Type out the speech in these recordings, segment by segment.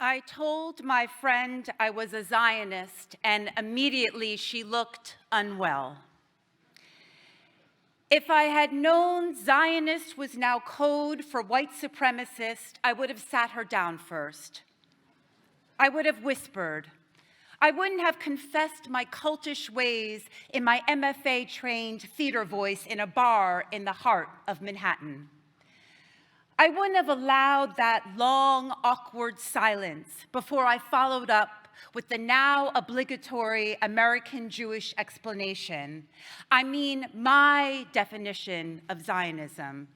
I told my friend I was a Zionist, and immediately she looked unwell. If I had known Zionist was now code for white supremacist, I would have sat her down first. I would have whispered. I wouldn't have confessed my cultish ways in my MFA-trained theater voice in a bar in the heart of Manhattan. I wouldn't have allowed that long, awkward silence before I followed up with the now obligatory American Jewish explanation. I mean, my definition of Zionism.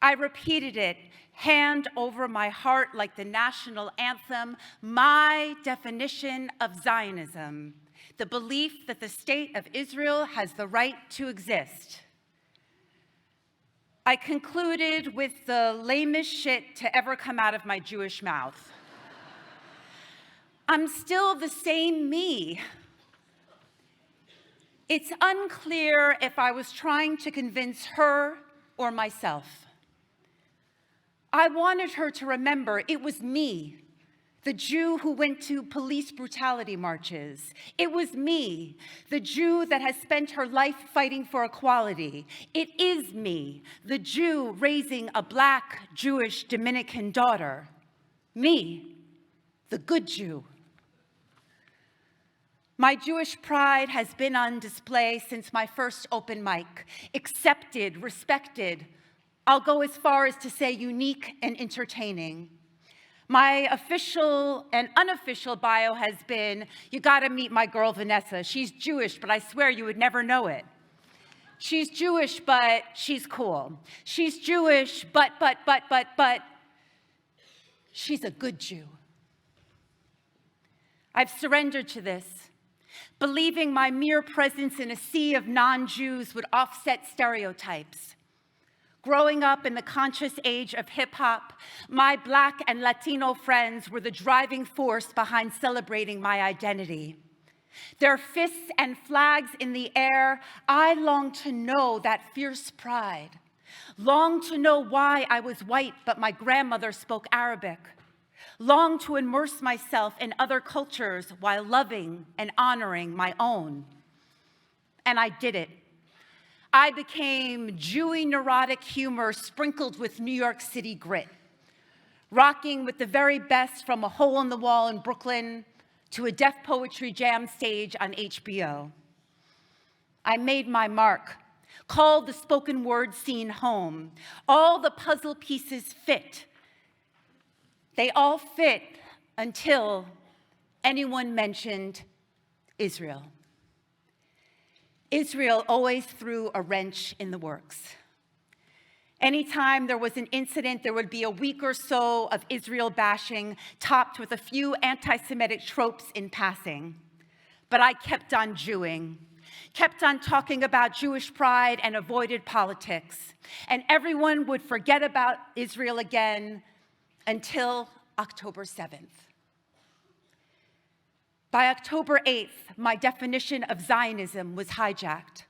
I repeated it, hand over my heart like the national anthem, my definition of Zionism, the belief that the state of Israel has the right to exist. I concluded with the lamest shit to ever come out of my Jewish mouth. I'm still the same me. It's unclear if I was trying to convince her or myself. I wanted her to remember it was me, the Jew who went to police brutality marches. It was me, the Jew that has spent her life fighting for equality. It is me, the Jew raising a Black Jewish Dominican daughter. Me, the good Jew. My Jewish pride has been on display since my first open mic, accepted, respected. I'll go as far as to say unique and entertaining. My official and unofficial bio has been, you gotta meet my girl Vanessa. She's Jewish, but I swear you would never know it. She's Jewish, but she's cool. She's Jewish, but she's a good Jew. I've surrendered to this, believing my mere presence in a sea of non-Jews would offset stereotypes. Growing up in the conscious age of hip-hop, my Black and Latino friends were the driving force behind celebrating my identity. Their fists and flags in the air, I longed to know that fierce pride, longed to know why I was white but my grandmother spoke Arabic, longed to immerse myself in other cultures while loving and honoring my own. And I did it. I became Jewy neurotic humor sprinkled with New York City grit, rocking with the very best from a hole in the wall in Brooklyn to a Def Poetry Jam stage on HBO. I made my mark, called the spoken word scene home. All the puzzle pieces fit. They all fit until anyone mentioned Israel. Israel always threw a wrench in the works. Anytime there was an incident, there would be a week or so of Israel bashing, topped with a few anti-Semitic tropes in passing. But I kept on Jewing, kept on talking about Jewish pride and avoided politics. And everyone would forget about Israel again until October 7th. By October 8th, my definition of Zionism was hijacked.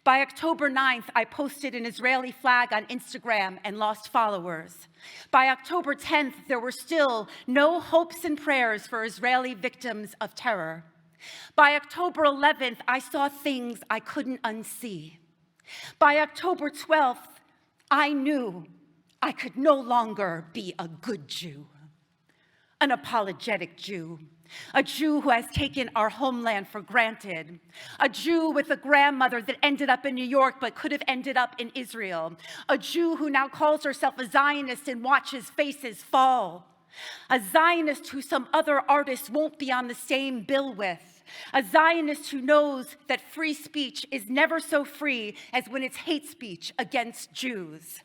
By October 9th, I posted an Israeli flag on Instagram and lost followers. By October 10th, there were still no hopes and prayers for Israeli victims of terror. By October 11th, I saw things I couldn't unsee. By October 12th, I knew I could no longer be a good Jew, an apologetic Jew, a Jew who has taken our homeland for granted, a Jew with a grandmother that ended up in New York but could have ended up in Israel, a Jew who now calls herself a Zionist and watches faces fall, a Zionist who some other artists won't be on the same bill with, a Zionist who knows that free speech is never so free as when it's hate speech against Jews,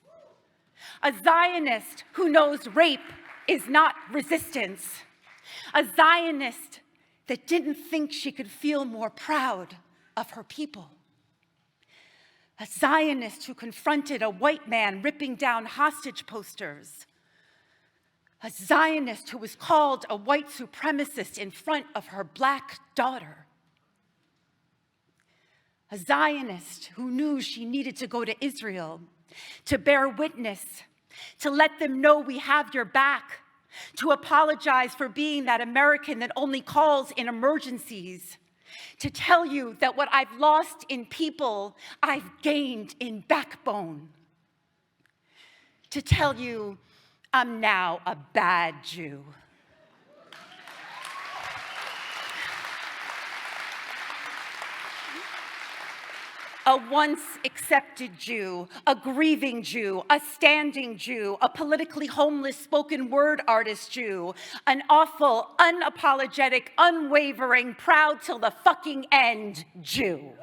a Zionist who knows rape is not resistance, a Zionist that didn't think she could feel more proud of her people. A Zionist who confronted a white man ripping down hostage posters. A Zionist who was called a white supremacist in front of her Black daughter. A Zionist who knew she needed to go to Israel to bear witness, to let them know we have your back, to apologize for being that American that only calls in emergencies, to tell you that what I've lost in people, I've gained in backbone, to tell you I'm now a bad Jew. A once accepted Jew, a grieving Jew, a standing Jew, a politically homeless spoken word artist Jew, an awful, unapologetic, unwavering, proud till the fucking end Jew.